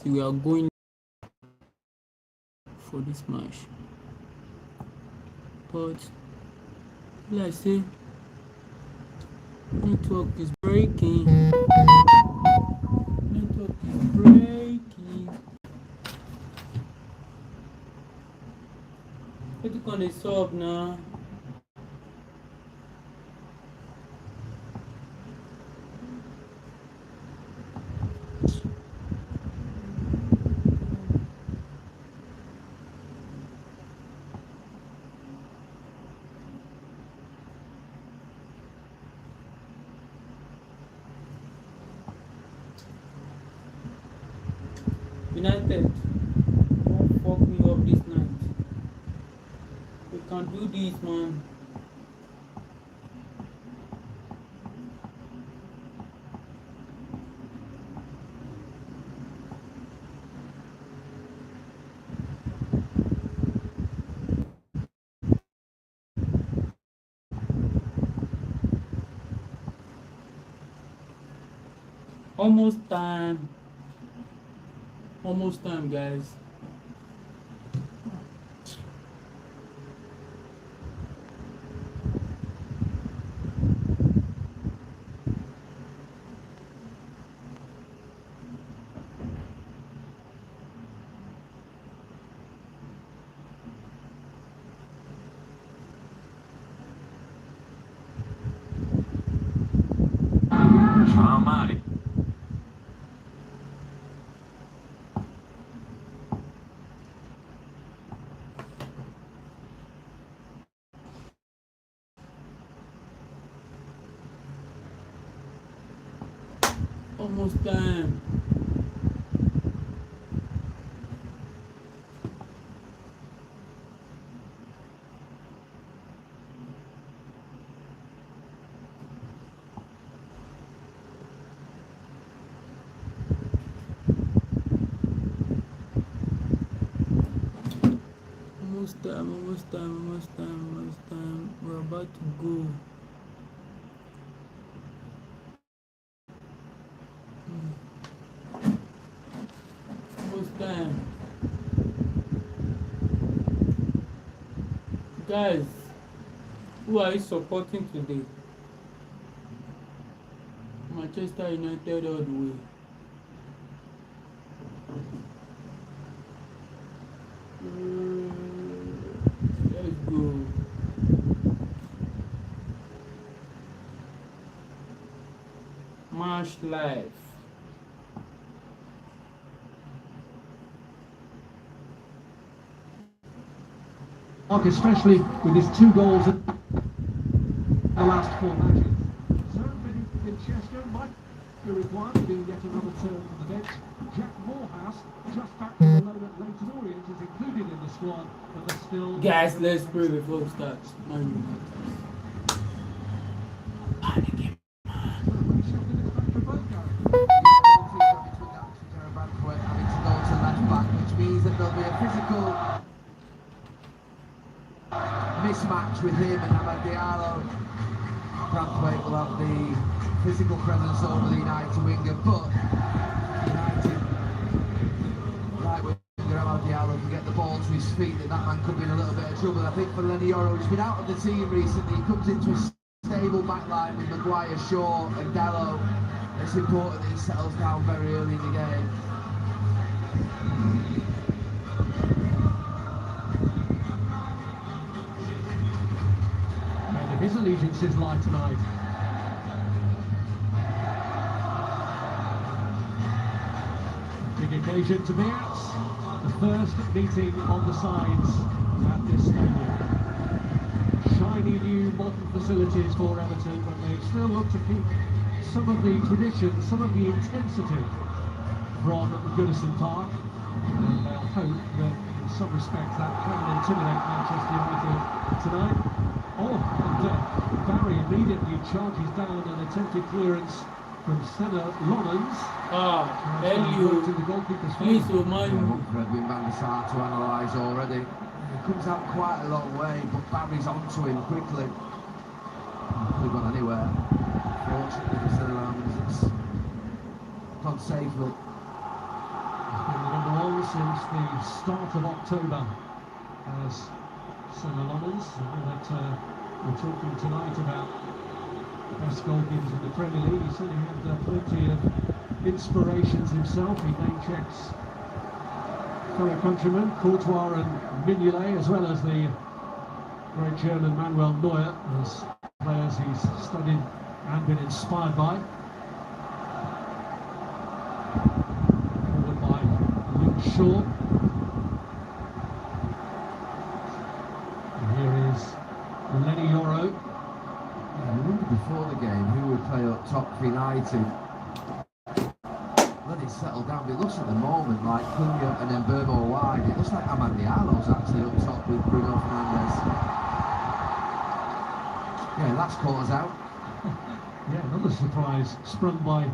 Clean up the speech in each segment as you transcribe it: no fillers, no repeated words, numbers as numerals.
that we are going for this match. But like I say, network is breaking. Network is breaking. What you gonna solve now? United, don't fuck me up this night. We can do this, man. Almost time, guys. Traumatic. Almost time. Almost time. We're about to go. Almost time. Guys, who are you supporting today? Manchester United all the way. Let's go. Match live. Especially with his 2 goals in the last 4 matches. So Francesco might be required to do yet another turn on the bench. Jack Morehouse, just back from the loan at Leighton Orient, is included in the squad, but they're still... Guys, let's pray before we start. Which means that there'll be a physical mismatch with him and Amad Diallo. Braithwaite will have the physical presence over the United winger, but United right winger Amad Diallo can get the ball to his feet, that man could be in a little bit of trouble. I think for Lenioro, who's been out of the team recently, he comes into a stable backline with Maguire, Shaw and Dallo. It's important that he settles down very early in the game. His allegiances lie tonight. Big occasion to be at. The first meeting on the sides at this stadium. Shiny new modern facilities for Everton, but they still look to keep some of the tradition, some of the intensity from Goodison Park. And they'll hope that in some respects that can intimidate Manchester United tonight. Oh, and Barry immediately charges down an attempted clearance from Senna Rollins. Elio, please remind me. Fred with Van der Sar to analyse already. He comes out quite a long way, but Barry's onto him quickly. Could have gone anywhere. Fortunately for Senna Rollins, it's gone safely. since the start of October as Senna-Lommans. That we're talking tonight about the best goalkeepers in the Premier League. He certainly had plenty of inspirations himself. He name checks fellow countrymen Courtois and Mignolet, as well as the great German Manuel Neuer, as players he's studied and been inspired by. Forward by Luke Shaw. And here is Lenny Yoro. Yeah, I remember before the game who would play up top for United. Let it settle down. It looks at the moment like Cunha and then Burbo wide. It looks like Amad Diallo's actually up top with Bruno Fernandes. Yeah, that's caught us out. Yeah, another surprise sprung by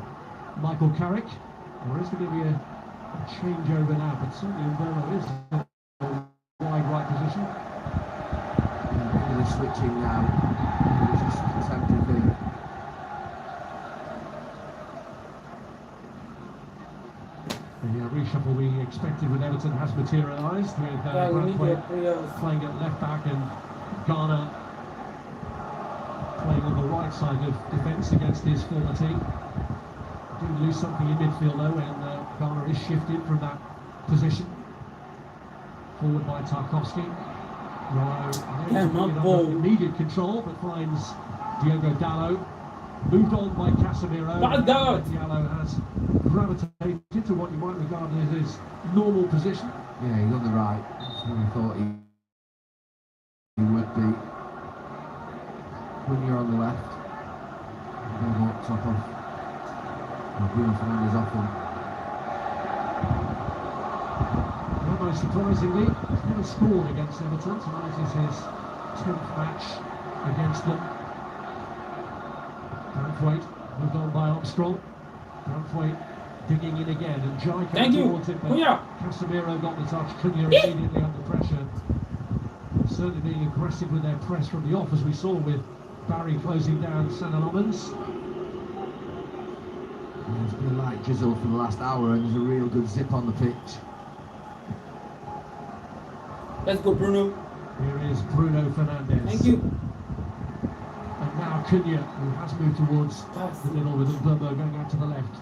Michael Carrick. There is going to be a changeover now, but certainly Burbo is in a wide right position. Yeah, they're switching now. It's just a contemporary thing. The reshuffle we expected with Everton has materialised, with Yeah, we need Braithwaite the players. playing at left back and Garner playing on the right side of defence against his former team. Did lose something in midfield though, and Garner is shifted from that position. Forward by Tarkowski. Yeah, not ball. Immediate control, but finds Diogo Dalot. Moved on by Casemiro. Bad dart. Diallo has gravitated to what you might regard as his normal position. Yeah, he's on the right. That's where we thought he would be. When you're on the left, Burbo up top off. Bruno Fernandes off him. Most surprisingly, he's never scored against Everton. Tonight is his 10th match against them. Braithwaite moved on by Armstrong. Braithwaite digging in again, and Jai came towards it, but Casemiro got the touch. Cunha immediately under pressure. Certainly being aggressive with their press from the off, as we saw with Barry closing down Senna-Lommans. Yeah, it's been like drizzle for the last hour, and there's a real good zip on the pitch. Let's go, Bruno. Here is Bruno Fernandes. Thank you. And now Cunha, who has moved towards the middle, with Burbo going out to the left.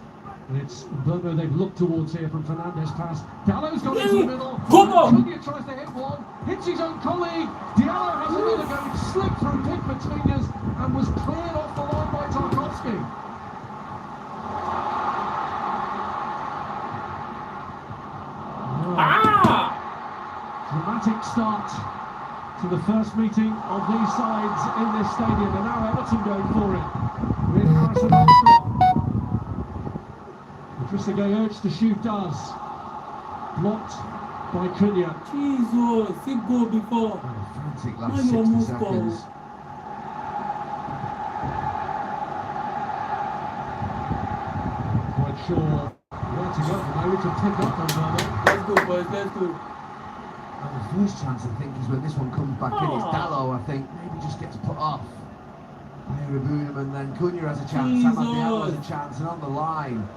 And it's Burbo they've looked towards here from Fernandes' pass. Dallow's gone into the middle. Come on! Cunha tries to hit one, hits his own colleague. Diallo has another go, slipped through Pickford's fingers and was cleared off the line by Tarkowski. Dramatic start to the first meeting of these sides in this stadium, and now Everton going for it with Harrison Armstrong. Trezeguet urged to shoot, does. Blocked by Cunha. Jesus, he go before. Oh, frantic last Now 60 you almost seconds. Quite sure where to go now. We can pick up on Burbo. Let's go, boys, let's go. And the first chance, I think, is when this one comes back in. It's Dalot, I think, maybe just gets put off by Ereboonum, and then Cunha has a chance. Amad Diallo has a chance, and on the line,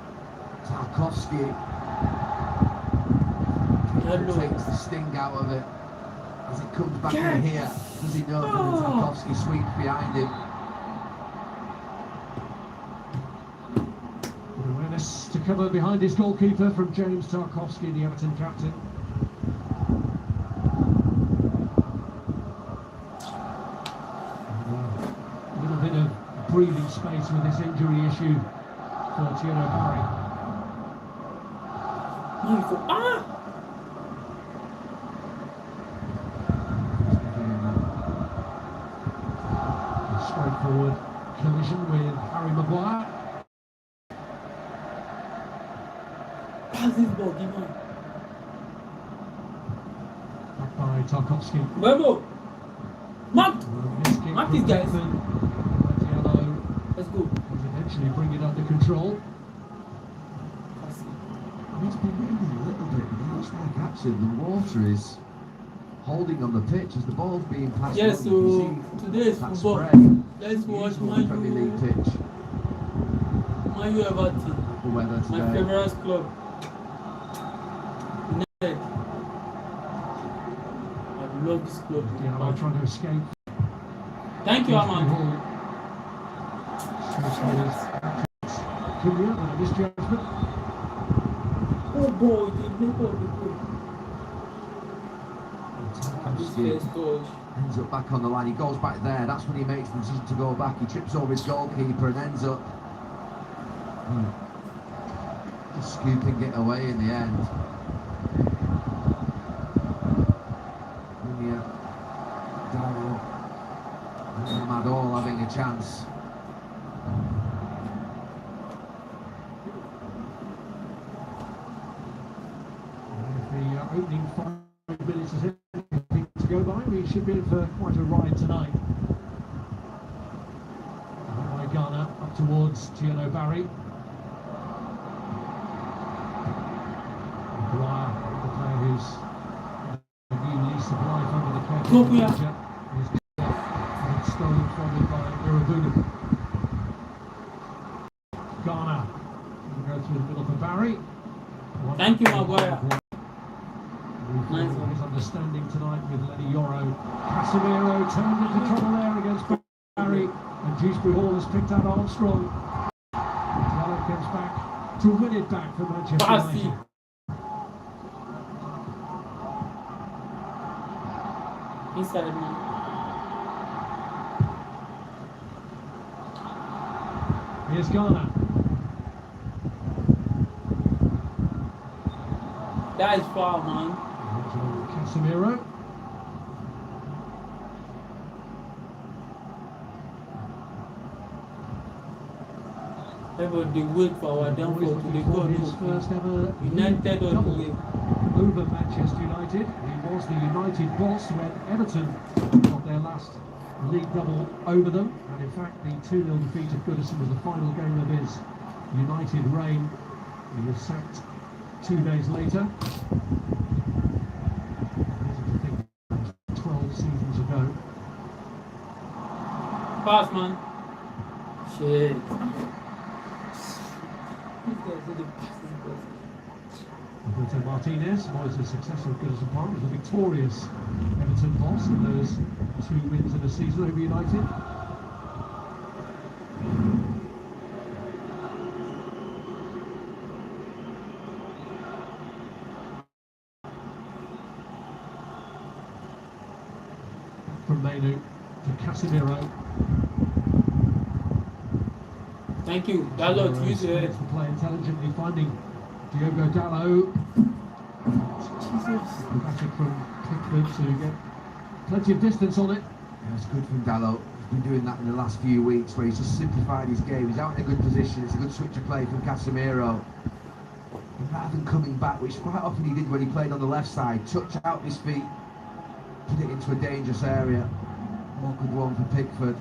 Tarkowski takes the sting out of it. As it comes back in here, does he know that Tarkowski sweeps behind him? Awareness to cover behind his goalkeeper from James Tarkowski, the Everton captain. A little bit of breathing space with this injury issue for Thierry Barry. Straightforward collision with Harry Maguire. Pass this ball, give on. Back by Tarkowski. Burbo. Mark these guys. Diallo Let's go. will eventually bring it under control. It's been raining a little bit, but it looks like actually the water is holding on the pitch as the ball's being passed. Yes, on. You so can see today's that football. spray. Let's watch Beautiful Premier League pitch. Man U Everton. The weather My today. favorite club. I love this club. Diallo trying to escape. Thank you, Aman. Misjudgment. Oh boy, they look at the This Skips. first touch. Ends up back on the line. He goes back there. That's when he makes the decision to go back. He trips over his goalkeeper and ends up just scooping it away in the end. Darryl and Madol having a chance. The opening 5 minutes is anything to go by. We should be in for quite a ride tonight. By Ghana up towards Tiano Barry. Dwyer, the player who's a new lease of life under the care of the manager, is stolen from him by Irabunu. Ghana will go through the middle for Barry. Thank you, Maguire. Nice one. His understanding tonight with Lenny Yoro. Casemiro turned into trouble there against Barry, and Dewsbury Hall has picked out Armstrong. Diallo comes back to win it back for Manchester United. Inside, man. Here's Ghana. That is foul, man. Casemiro. Everybody wait for our downfall to the goal. His first ever United on the way. Over Manchester United. He was the United boss when Everton got their last league double over them. And in fact, the 2-0 defeat of Goodison was the final game of his United reign. He was sacked 2 days later. 12 seasons ago. Pass, man. Shit. Roberto Martinez was a successful Goodison Park, was a victorious Everton boss in those 2 wins in a season over United. From Mainu to Casemiro. Thank you. Dallo, use it. To play intelligently, finding Diogo Dallo. Dramatic from Pickford to get plenty of distance on it. Yeah, it's good from Dallo. He's been doing that in the last few weeks where he's just simplified his game. He's out in a good position. It's a good switch of play from Casemiro. And rather than coming back, which quite often he did when he played on the left side, touch out his feet, put it into a dangerous area. Awkward one for Pickford.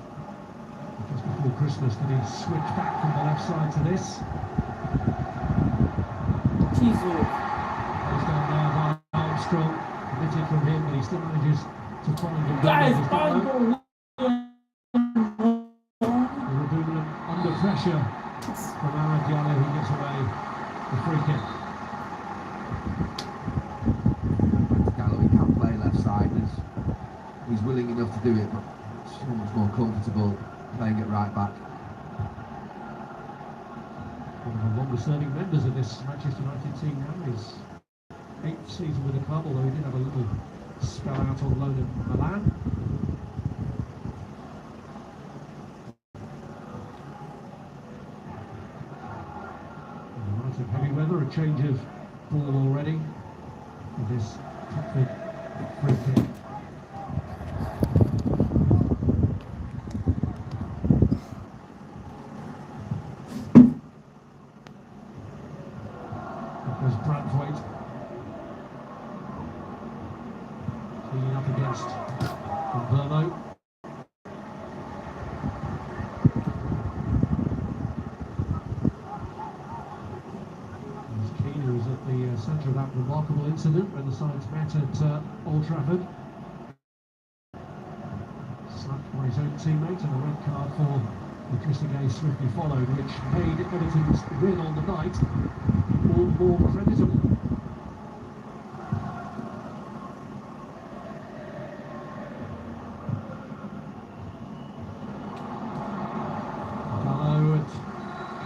Just before Christmas, did he switch back from the left side to this? Jesus. Goes down there by Armstrong, committed from him, but he still manages to find him. Guys, Irabunu under pressure from Amad Diallo, who gets away the free kick. Dallo, he can play left side. He's willing enough to do it, but so much more comfortable playing it right back. One of the longest-serving members of this Manchester United team now, his 8th season with the club, although he did have a little spell out on loan in Milan. United heavy weather, a change of ball already with this Pickford free kick. Cleaning up against Vermo. Keane, who was at the centre of that remarkable incident when the sides met at Old Trafford. Slapped by his own teammate, and a red card for Idrissa swiftly followed, which made Everton's win on the night all more creditable.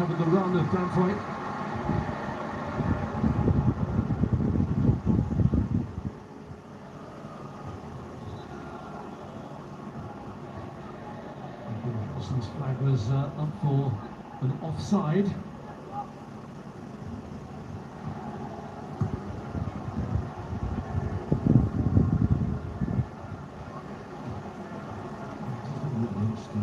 covered the run of Brantwaite. His flag was up for an offside.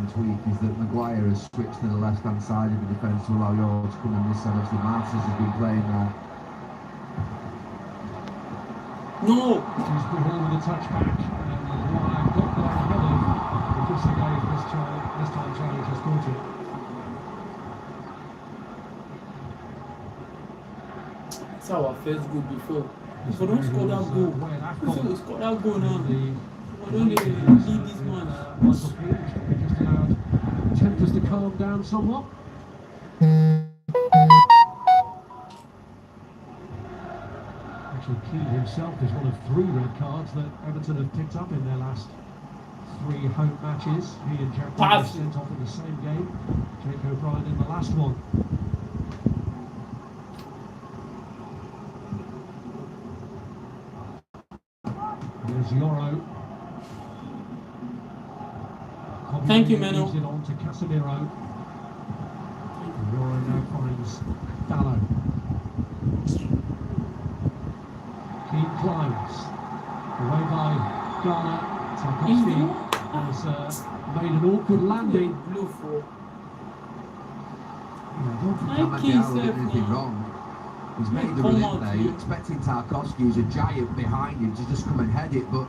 Tweak is that Maguire has switched to the left-hand side of the defence to allow York to come in this side. Obviously Martins has been playing there. No! He's the ball with a touchback, and Maguire got there ahead of the Bristol gave this time Charlie just caught it. That's our first goal before. If we don't score that goal, if we score that goal now, we don't need this match. Michael Keane just allowed tempers to calm down somewhat. Actually, Keane himself is one of 3 red cards that Everton have picked up in their last 3 home matches. He and Jack were sent off in the same game. Jake O'Brien in the last one. There's Yoro. Thank you, Meno. Moves it on to Casemiro. Yoro now finds Dallo. Keane climbs. Away by Ghana. Tarkowski has made an awkward landing. Blue for. I don't think Diallo did anything wrong. He's made the run there. You're expecting Tarkowski, who's a giant behind him, to just come and head it, but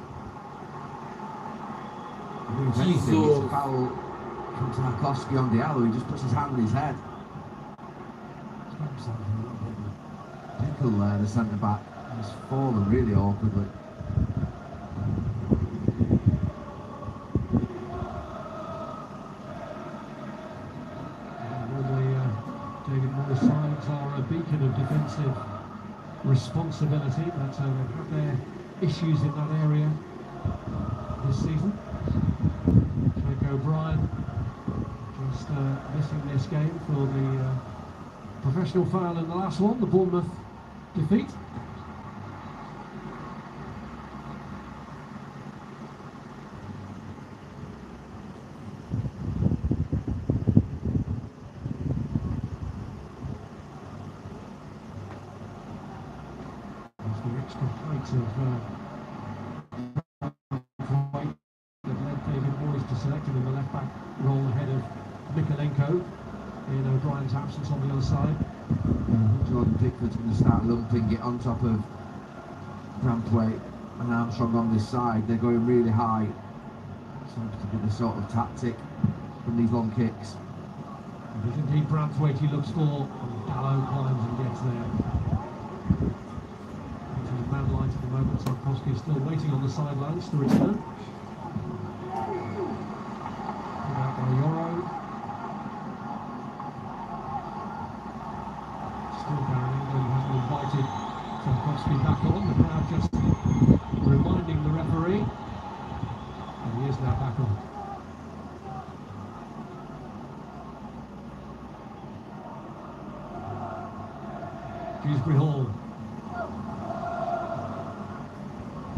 if anything, it's a foul from Tarkowski on Diallo. He just puts his hand on his head. Pickle there, the centre back, has fallen really awkwardly. David Moyes' sides are a beacon of defensive responsibility, but they've had their issues in that area this season. Jake O'Brien just missing this game for the professional foul in the last one, the Bournemouth defeat. The extra height of Brantwaite that led David Moyes to select him in the left back role ahead of Mikalenko in O'Brien's absence on the other side. Jordan Pickford's going to start lumping it on top of Brantwaite and Armstrong on this side. They're going really high. Seems to be the sort of tactic from these long kicks. It is indeed Brantwaite he looks for, and Dallo climbs and gets there. Man light at the moment, Tarkowski is still waiting on the sidelines to return. Put out by Yoro. Still Darren England hasn't invited Tarkowski back on. The crowd just reminding the referee. And he is now back on. Dewsbury Hall.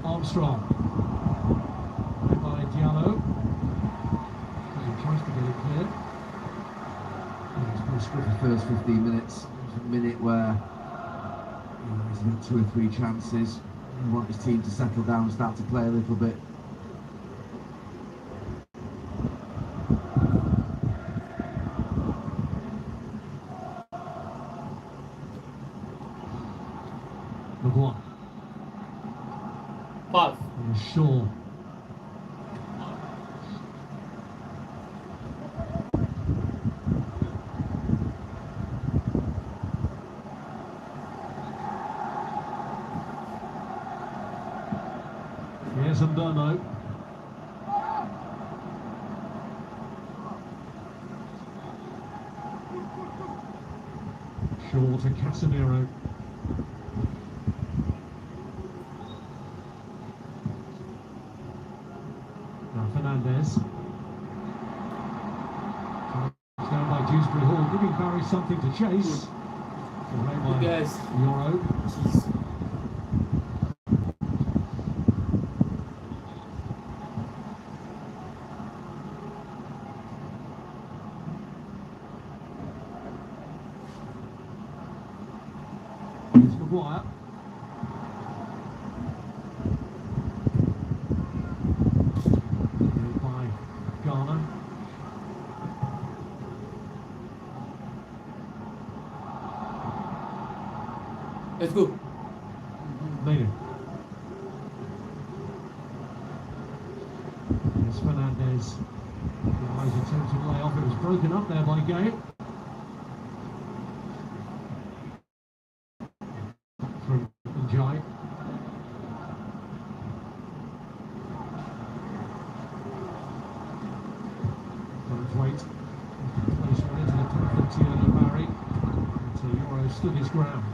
Armstrong, by Diallo, he tries to get it clear. It's been script the first 15 minutes. There's a minute where he's had 2 or 3 chances. He wants his team to settle down and start to play a little bit. Maguire. Pass. Shaw. Here's Mbomo. Shaw to Casemiro. Fernandez. Down by Dewsbury Hall, giving Barry something to chase. You guys. Euro. Jeez. It's Maguire. By Ghana. Let's go. Later. Yes, Fernandez. The eyes attempt to lay off. It was broken up there by Gale. From Njai. Don't wait. Place one into the path of Tiana Barry. Until Euro stood his ground.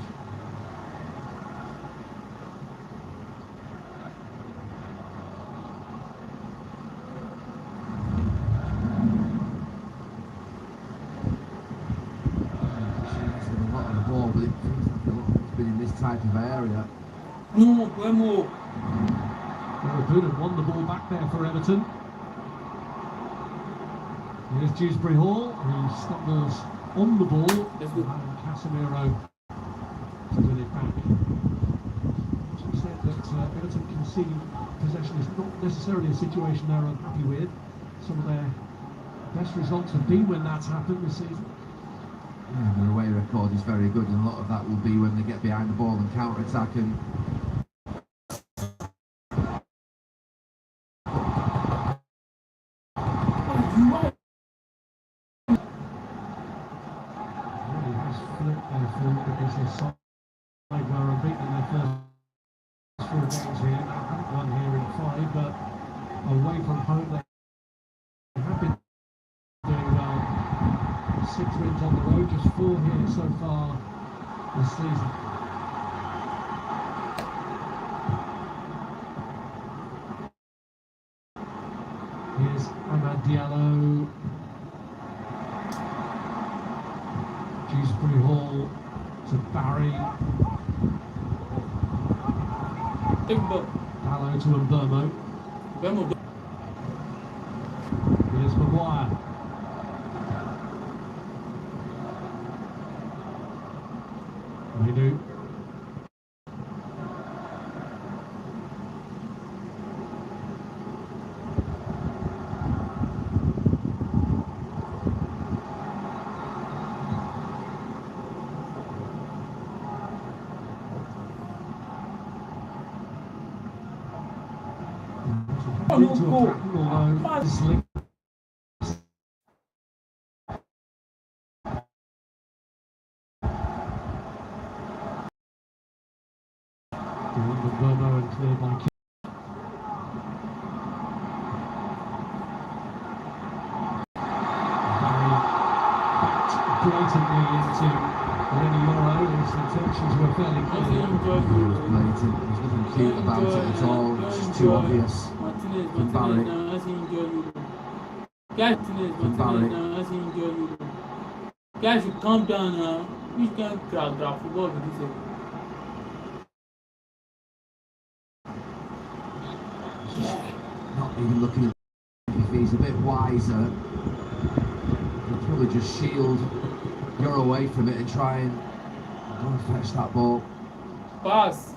Type of area. No, one more. Everton won the ball back there for Everton. Here's Dewsbury Hall, who stumbles on the ball. Let's go. And Casemiro to win it back. As we said that Everton conceding possession is not necessarily a situation they're unhappy with. Some of their best results have been when that's happened this season. Yeah, their away record is very good, and a lot of that will be when they get behind the ball and counter-attack. And Really has flipped their form because the side were unbeaten in their first 4 games here. Now haven't won here in 5, but away from home they have been doing well. 6 wins on the road, just 4 here so far this season. Here's Amad Diallo. Dewsbury Hall to Barry. Diallo to Mbermo. Here's Maguire. They do. Mbermo and cleared by blatantly into Lenny Morrow. His intentions were fairly clear. blatant. There's nothing cute about it at all. It's just too obvious. From Barry. From Barry. Guys, you calm down now. You can't grab football with this. Not even looking at if he's a bit wiser. He'll probably just shield you're away from it and try and go and fetch that ball. Pass.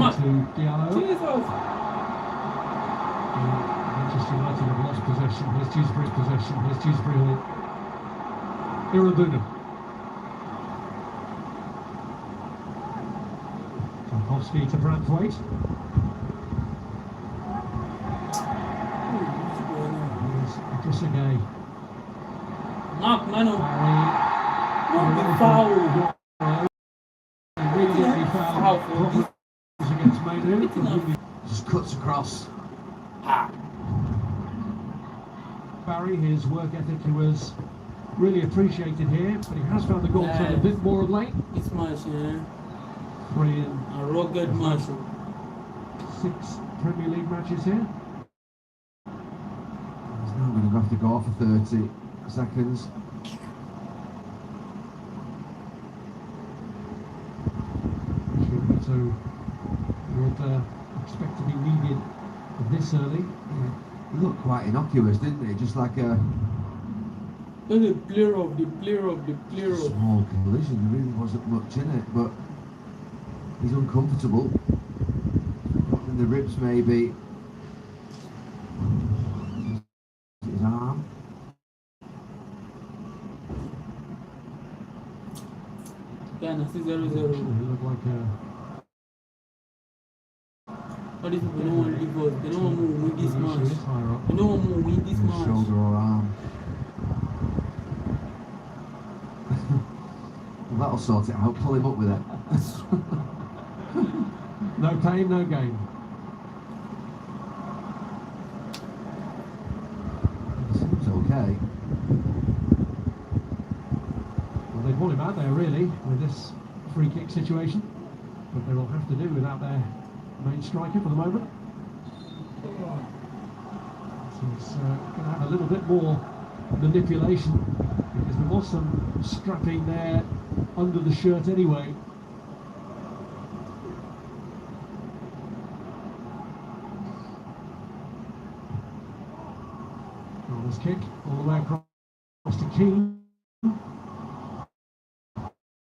To Diallo. Jesus. Manchester United have lost possession. Here's Dewsbury's possession. Here's Dewsbury Hall. Irabuna. Tarkowski to Branthwaite. Here's Idrissa Mark Mano. Barry. Foul. Immediately foul. Against Mainu. Just cuts across. Barry, his work ethic was really appreciated here, but he has found the goal trend a bit more of late. It's much, yeah. 3 in A rugged match. 6 Premier League matches here. He's now going to have to go for 30 seconds. So you would expect to be needed this early. Yeah. He looked quite innocuous, didn't he? Just like a The player of the player of the player of. small collision. There really wasn't much in it, but he's uncomfortable. In the ribs, maybe. His arm. Yeah, no, 0-0. He looked like All these people don't want to leave us. They don't want to win this match. higher up. They don't want to win this His match. shoulder or arm. Well, that'll sort it out. Pull him up with it. No pain, no gain. Seems okay. Well, they'd want him out there really with this free kick situation, but they will have to do without their main striker for the moment. So he's going to have a little bit more manipulation because there was some strapping there under the shirt anyway. Corner's kick all the way across to Keane.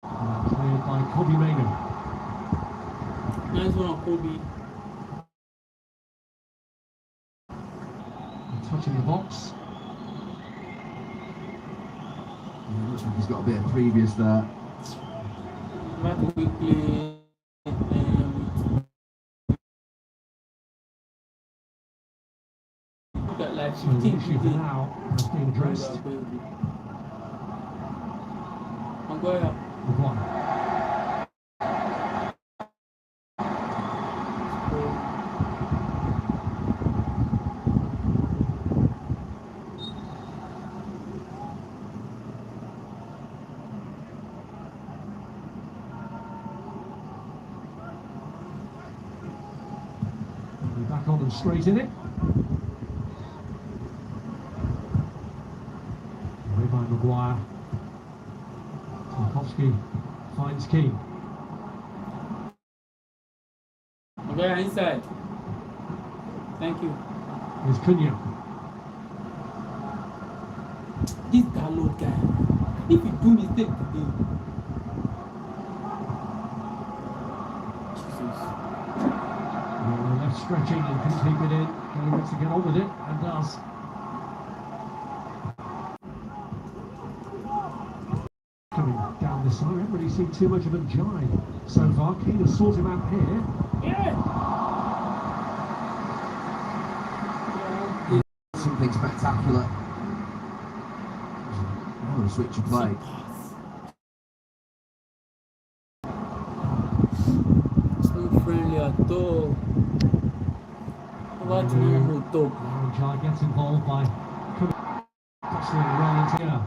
Cleared by Kobe Manu. Nice one, Kobe. Touching the box. Yeah, looks like he's got a bit of previous there. Back to quickly. Got like So the 15 issue for people. now has been addressed. Maguire. With one. Back on and straight in it. Away by Maguire. Tarkowski finds Keane. Maguire inside. Thank you. Here's Cunha. This Dalot guy. If you do mistake today. Jesus. Left stretching and can keep it in. Kelly wants to get on with it and does. Coming down this side, I haven't really seen too much of a jive so far. Keane has sorted him out here. Yeah. Something spectacular. Oh, a switch of play. Friendly at all. What normal top? Jai gets involved by passing around here.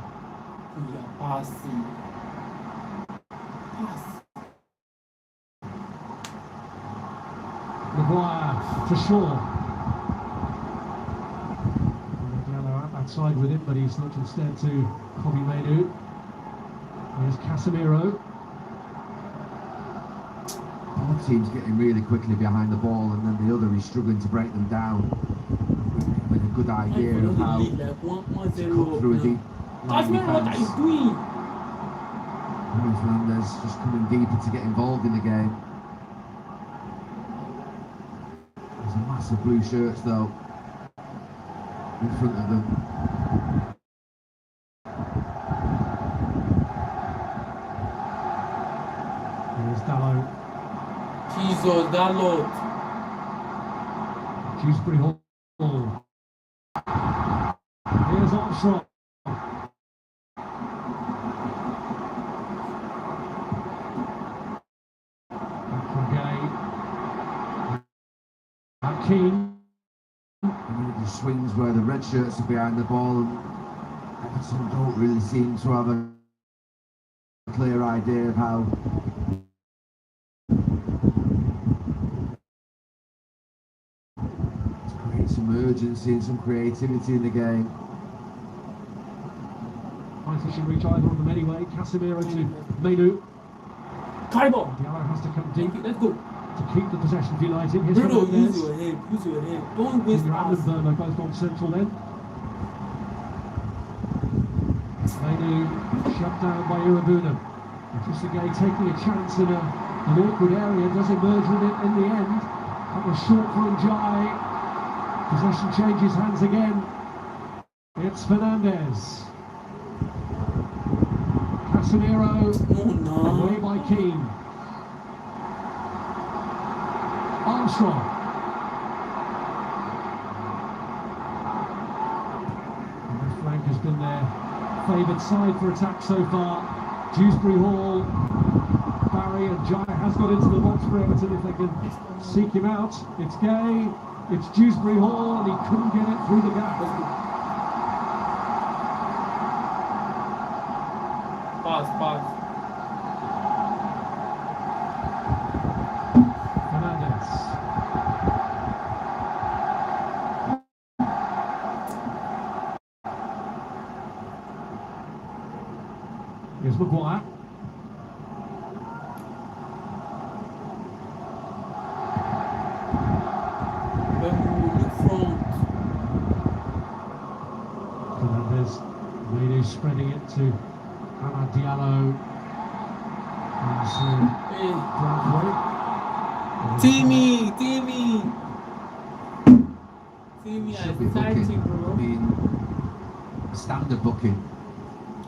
Yeah, passing. Pass. Maguire to Shaw. Diallo out that side with him, but he's looked instead to Kobe Manu. There's Casemiro. One team's getting really quickly behind the ball, and then the other is struggling to break them down. With a good idea of how to cut through a deep line What are you defence. doing? Fernandez just coming deeper to get involved in the game. There's a massive blue shirts though in front of them. Here's Dallo. Jesus, Dalot. Dewsbury Hall. Here's Armstrong. Back from Gay. Back Keane. And then it just swings where the red shirts are behind the ball, and Everton don't really seem to have a clear idea of how urgency and some creativity in the game. High fishing reach either of them anyway. Casemiro to Menu. Kaibo! Diallo has to come deep Let's go. to keep the possession of United. Here's Bruno, Fernandes. use your head. Use your head. Don't waste Junior and pass. Burno both on central then. Menu shut down by Irabuna. Trezeguet taking a chance in an awkward area, does emerge with it in the end. That was short for Njai. Possession changes hands again. It's Fernandes. Casemiro, Oh no. away by Keane. Armstrong. And the flank has been their favoured side for attack so far. Dewsbury Hall, Barry and Jai has got into the box for Everton if they can seek him out. It's Gay, it's Dewsbury Hall, and he couldn't get it through the gap. Pass. Fernandes. Here's Maguire. Look front. Fernandes, Menu spreading it to Amad Diallo. And Hey. Bradway. Timmy, Should be I'm booking. excited, I bro. mean, standard booking.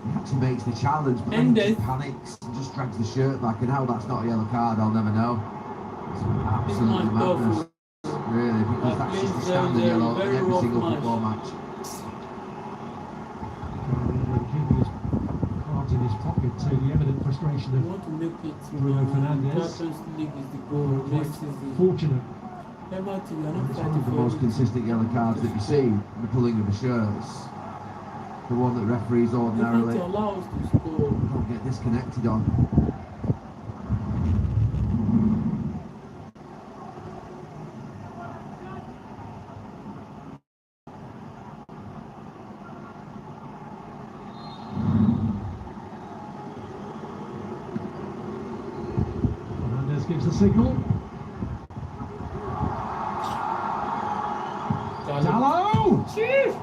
He actually makes the challenge, but then And he just then- panics and just drags the shirt back. And how that's not a yellow card, I'll never know. It's absolutely It's not madness, really, because that's just a standard yellow in very every rough single match. football match. Keeping his cards in his pocket to the evident frustration You of want to make it Bruno Fernandes. Champions League is the goal next season. fortunate. Everton, we are not It's fighting one of the for most it. consistent yellow cards that you see in the pulling of the shirts. The one that referees ordinarily Everton allow us to score. don't get disconnected on. Fernandes gives the signal. Dallo! Chief!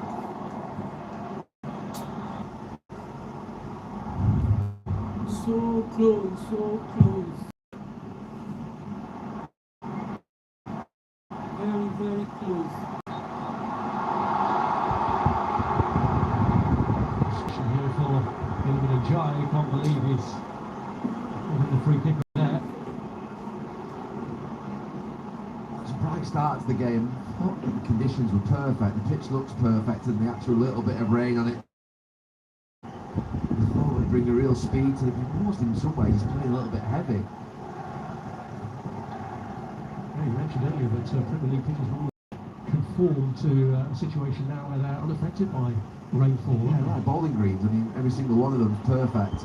So close, so close. Very, very close. Here for Ilman Njai, you can't believe he's getting the free kick there. It's a bright start to the game. Thought that the conditions were perfect. The pitch looks perfect, and the actual little bit of rain on it. I thought it would bring a real speed to the game. Almost in some ways, it's playing a little bit heavy. Yeah, you mentioned earlier that Premier League pitches normally conform to a situation now where they're unaffected by rainfall. Yeah, right. Bowling greens. I mean, every single one of them is perfect.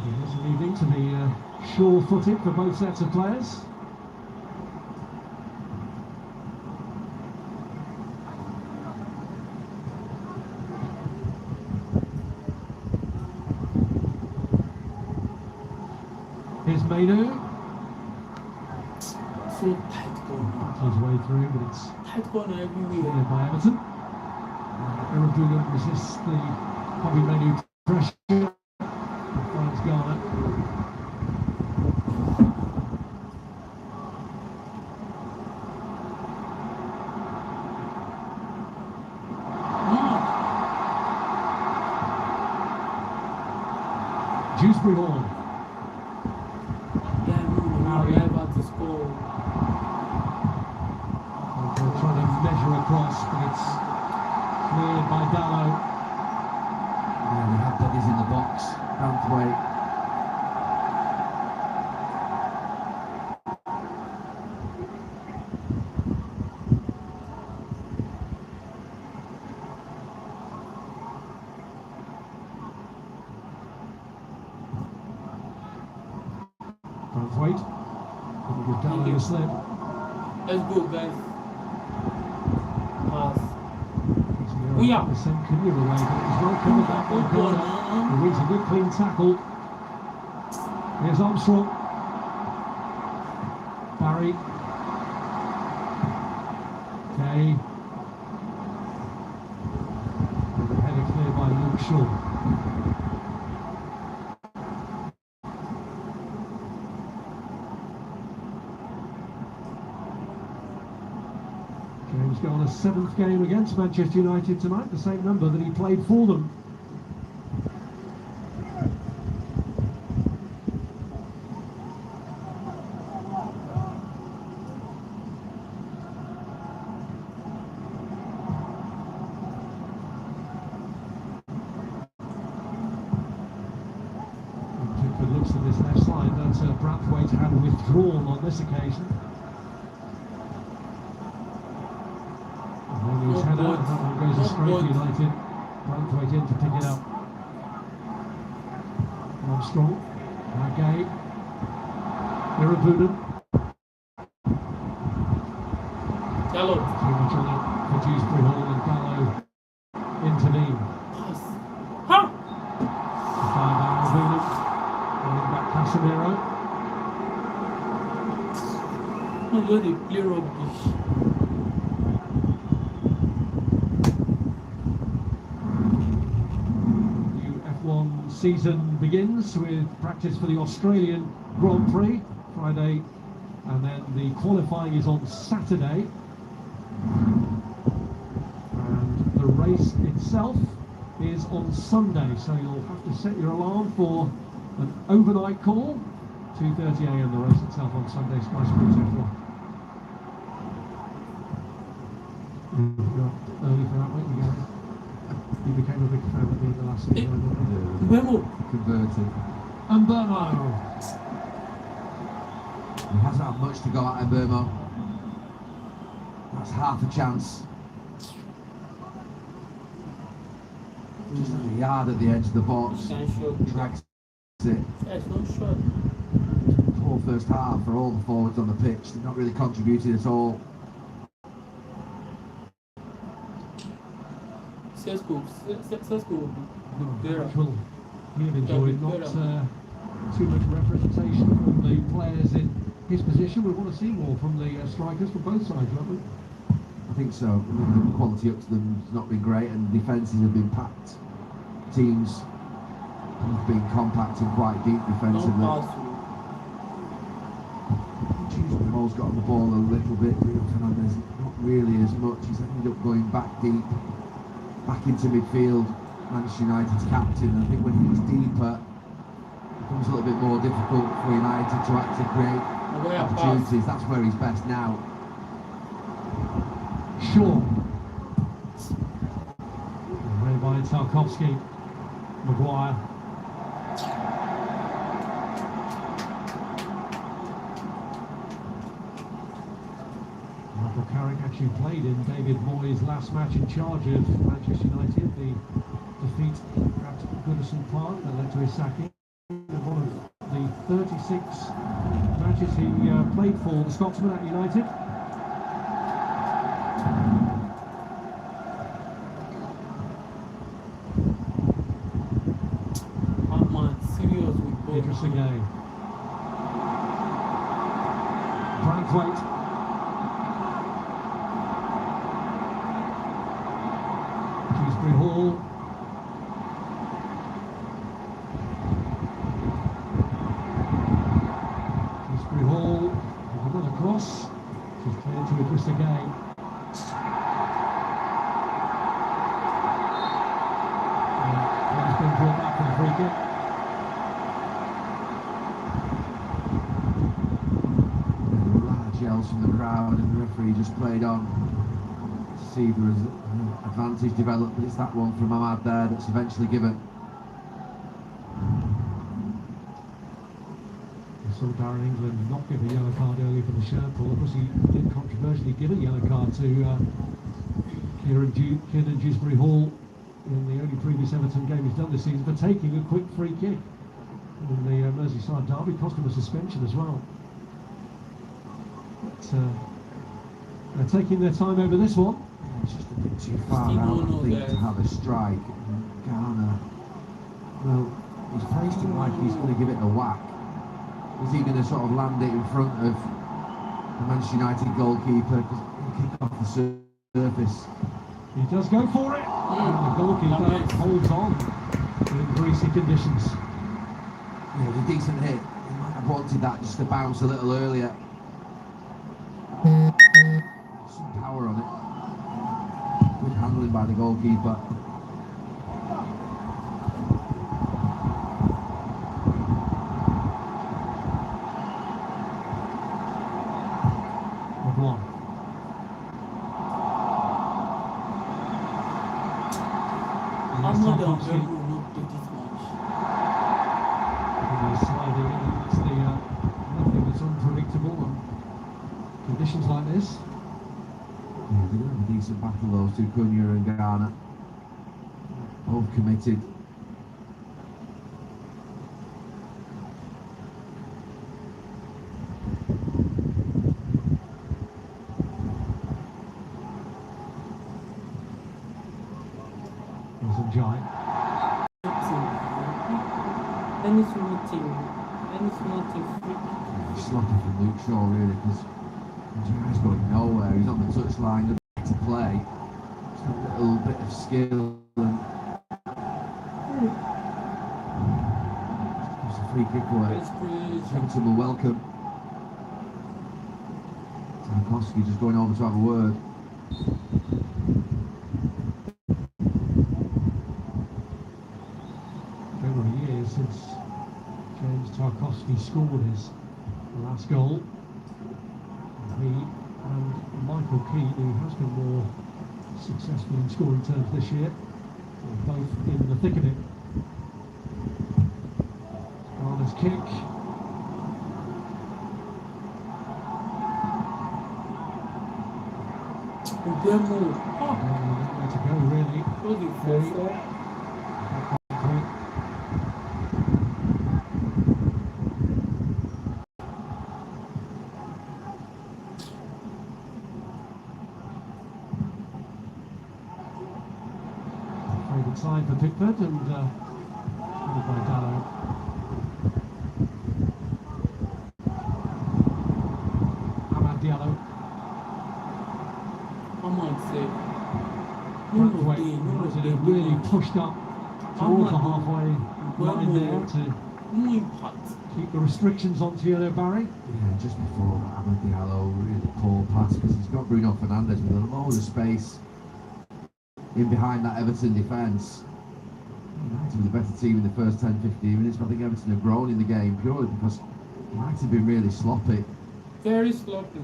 It is an evening to be sure-footed for both sets of players. Here's Menu. So tight corner. Battles way through, but it's Tight corner everywhere. cleared by Everton. Irabuna resists the Bobby Menu pressure. And finds Garner. Dewsbury Hall. Yeah, we never to score. They're trying to measure across, but it's cleared by Dallo. Yeah, they have bodies in the box. Branthwaite. Branthwaite. Couldn't With Dallo slip. Let's go, guys. Pass. We are the same Kinnear away, but it was well covered back by Garner. He wins a good clean tackle. Here's Armstrong. Barry. Kay. And the header clear by Luke Shaw. James got on a 7th game against Manchester United tonight, the same number that he played for them. Pickford looks at this left side that Brathwaite had withdrawn on this occasion. His header, that one goes astray for United. Brathwaite in to pick it up. Armstrong, Gay, Irabudan. Gallo. Too much on it for Dewsbury Hall, and Gallo intervene. Huh? Five Irabudan, running back Casemiro. I'm going to play rubbish. Season begins with practice for the Australian Grand Prix Friday, and then the qualifying is on Saturday, and the race itself is on Sunday, so you'll have to set your alarm for an overnight call. 2:30 AM the race itself on Sunday, Sky Sports F1. You're up early for that, weren't you, Gary? You became a big fan of me in the last season. Memo. Converted. And Burmo. He hasn't had much to go at Burmo. That's half a chance. Just a yard at the edge of the box. Drags it. Yeah, it's not short. Poor first half for all the forwards on the pitch. They've not really contributed at all. Cesco. Actual, he'll enjoy not too much representation from the players in his position. We want to see more from the strikers from both sides, don't we? I think so. The quality up to them has not been great, and defences have been packed. Teams have been compact and quite deep defensively. Hall's got on the ball a little bit. Bruno Fernandes not really as much. He's ended up going back deep, back into midfield. Manchester United's captain. I think when he's deeper, it becomes a little bit more difficult for United to actually create opportunities. That's where he's best now. Shaw. Read by Tarkovsky. Maguire. Michael Carrick actually played in David Moyes' last match in charge of Manchester United. The defeat at Goodison Park that led to his sacking. One of the 36 matches he played for the Scotsman at United. Interesting game. Brathwaite. Dewsbury Hall. Dewsbury Hall. Another cross. She's cleared to Idris again. He's been brought back for the free kick. Yells from the crowd, and the referee just played on to see if there was an advantage developed, but it's that one from Ahmad there that's eventually given. I saw Darren England not give a yellow card early for the shirt pull. Of course, he did controversially give a yellow card to Kieran Dewsbury Hall in the only previous Everton game he's done this season for taking a quick free kick in the Merseyside derby. Cost him a suspension as well. But they're taking their time over this one. It's just a bit too far out, I think, to have a strike. Garner, well, he's placed him like he's going to give it a whack. Is he going to sort of land it in front of the Manchester United goalkeeper? Because he'll kick off the surface. He does go for it. And the goalkeeper holds on in greasy conditions. Yeah, it was a decent hit. He might have wanted that just to bounce a little earlier. Some power on it. Good handling by the goalkeeper. I'm not down very good look to this match. Sliding in, it's nothing that's unpredictable on conditions like this. Yeah, they're going to have a decent battle, those two, Cunha and Garner. Both committed. There's a giant. Any small thing freak. He's sloppy from Luke Shaw, really, because Giant's going nowhere. He's on the touchline, good to play. Just a little bit of skill and just a free kick away. Everton will welcome. Tarkowski just going over to have a word. Over a year since James Tarkowski scored his last goal. He and Michael Keane, who has been more successful in scoring terms this year, are both in the thick of it. Garner's kick. Nowhere to go, really. Good side for Pickford and followed by Dallow. Amad Diallo. I might say, United really pushed up towards the halfway line there to keep the restrictions on Thierry Barry. Yeah, just before Amad Diallo, really poor pass because he's got Bruno Fernandes with a load of space in behind that Everton defence. United were the better team in the first 10-15 minutes, but I think Everton have grown in the game purely because United have been really sloppy. Very sloppy.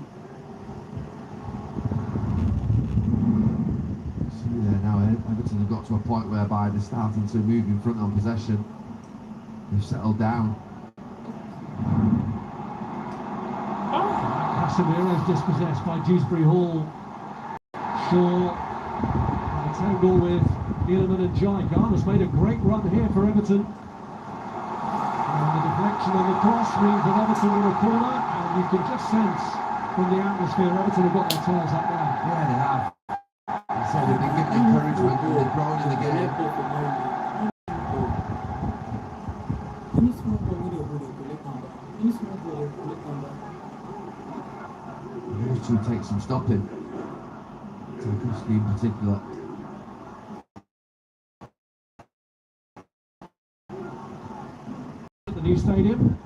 See there now, Everton have got to a point whereby they're starting to move in front on possession. They've settled down. Casemiro's dispossessed by Dewsbury Hall. Shaw. Tangle with Neeleman and Jai. Garner's made a great run here for Everton. And the deflection on the cross means that Everton win a corner, and you can just sense from the atmosphere Everton have got their tails up now. Yeah, they have. I said they've been given encouragement and they've grown in the game. Those two take some stopping. Tarkowski in particular. The new stadium.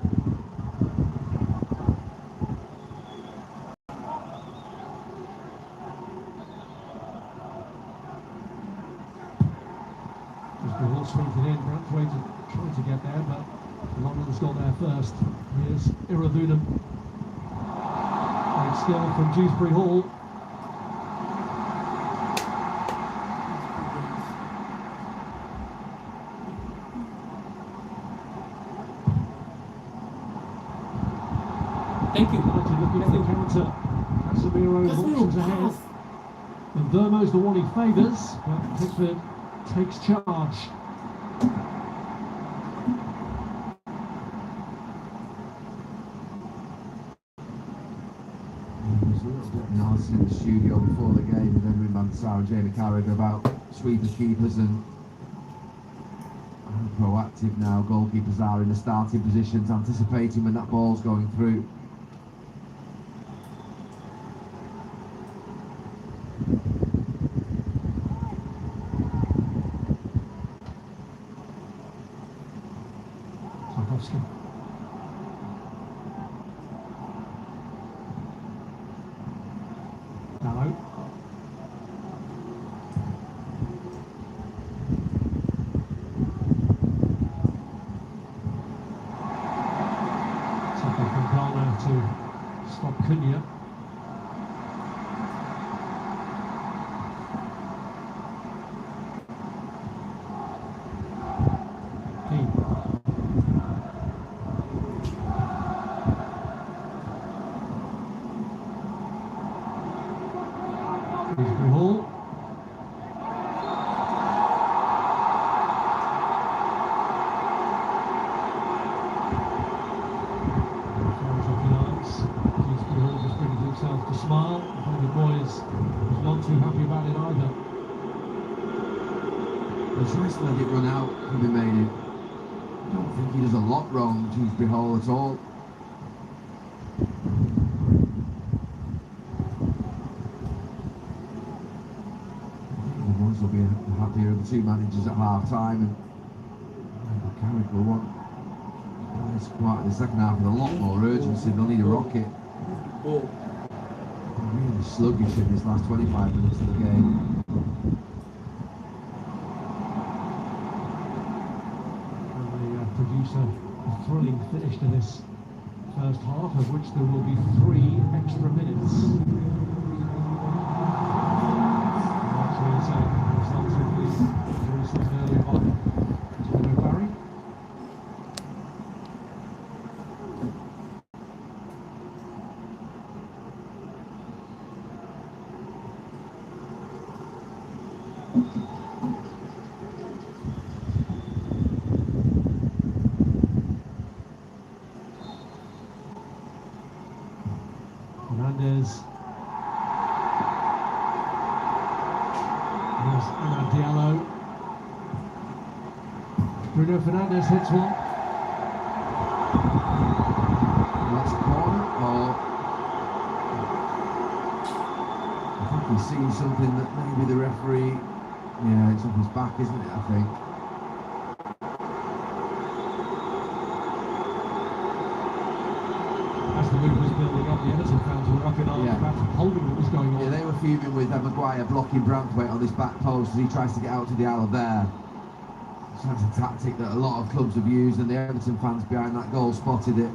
Just been all sprinted in, Branthwaite trying to get there, but London's got there first. Here's Iravunam. Great skill from Dewsbury Hall. Thank you. United looking for the counter. Casemiro launches ahead. And Vermo's the one he favours, but Pickford takes charge. in the studio before the game with Edwin Mansar and Jamie Carragher about sweeper keepers and how proactive now goalkeepers are in the starting positions, anticipating when that ball's going through. Hello. Tackle from Ghana to stop Cunha. Hall. Just brings himself to smile. I think the boy is not too happy about it either. He tries to let it run out, could be made it. I don't think he does a lot wrong, Dewsbury Hall, at all. Will be happier of the two managers at half time, and Carrick will want this part in the second half with a lot more urgency. They'll need a rocket. They're really sluggish in this last 25 minutes of the game. And they produce a thrilling finish to this first half, of which there will be 3 extra minutes. Fernandez. There's Amad Diallo. Bruno Fernandez hits one. That's a corner, or I think he's seeing something that maybe the referee, yeah, it's off his back, isn't it, I think. As the move was building up, the Everton fans were up in arms about holding what was going on. Yeah, they were fuming with Maguire blocking Branthwaite on this back post as he tries to get out to Diallo there. That's a tactic that a lot of clubs have used, and the Everton fans behind that goal spotted it.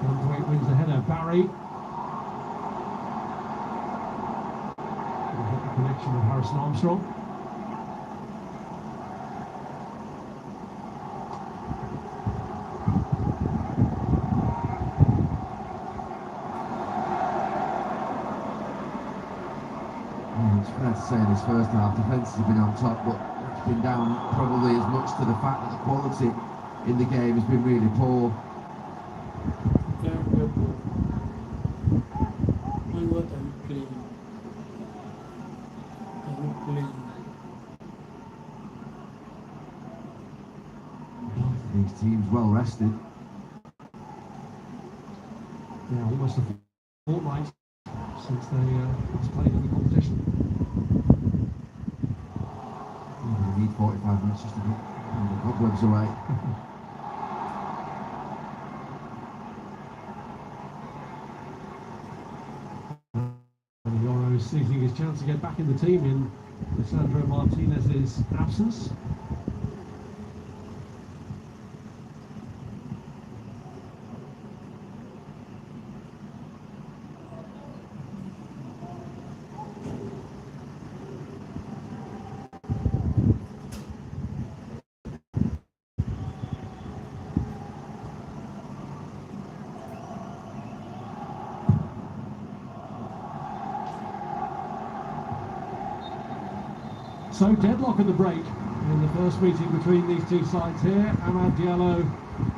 Branthwaite wins the header. Barry. The connection with Harrison Armstrong. It's fair to say in this first half, defence has been on top, but it's been down probably as much to the fact that the quality in the game has been really poor. What are you playing? Are you playing? These teams well rested. Yeah, almost a fortnight since they last played in the competition. They need 45 minutes just to get the cobwebs away. And Yoro is seizing his chance to get back in the team in Lisandro Martinez's absence. So deadlock at the break in the First meeting between these two sides here. Amad Diallo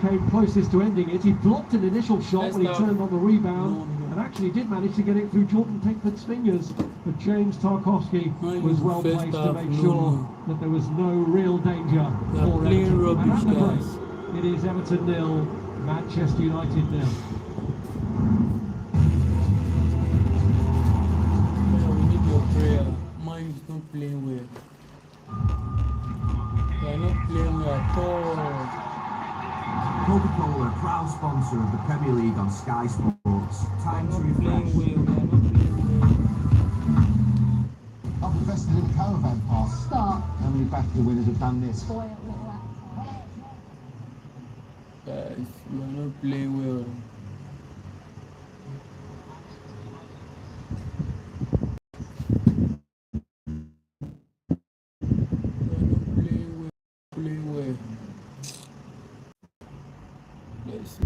came closest to ending it. He blocked an initial shot when he turned on the rebound and actually did manage to get it through Jordan Pickford's fingers. But James Tarkowski was well placed to make sure that there was no real danger for Everton. And at the break, it is Everton 0, Manchester United 0. We need your prayer. Mine is not playing well. They are not playing well at all. Coca-Cola, proud sponsor of the Premier League on Sky Sports. Time to refresh. I've invested in caravan pass. Stop. How many BAFTA winners have done this? Spoil it. Guys, we are not playing well. Playing well. Yes.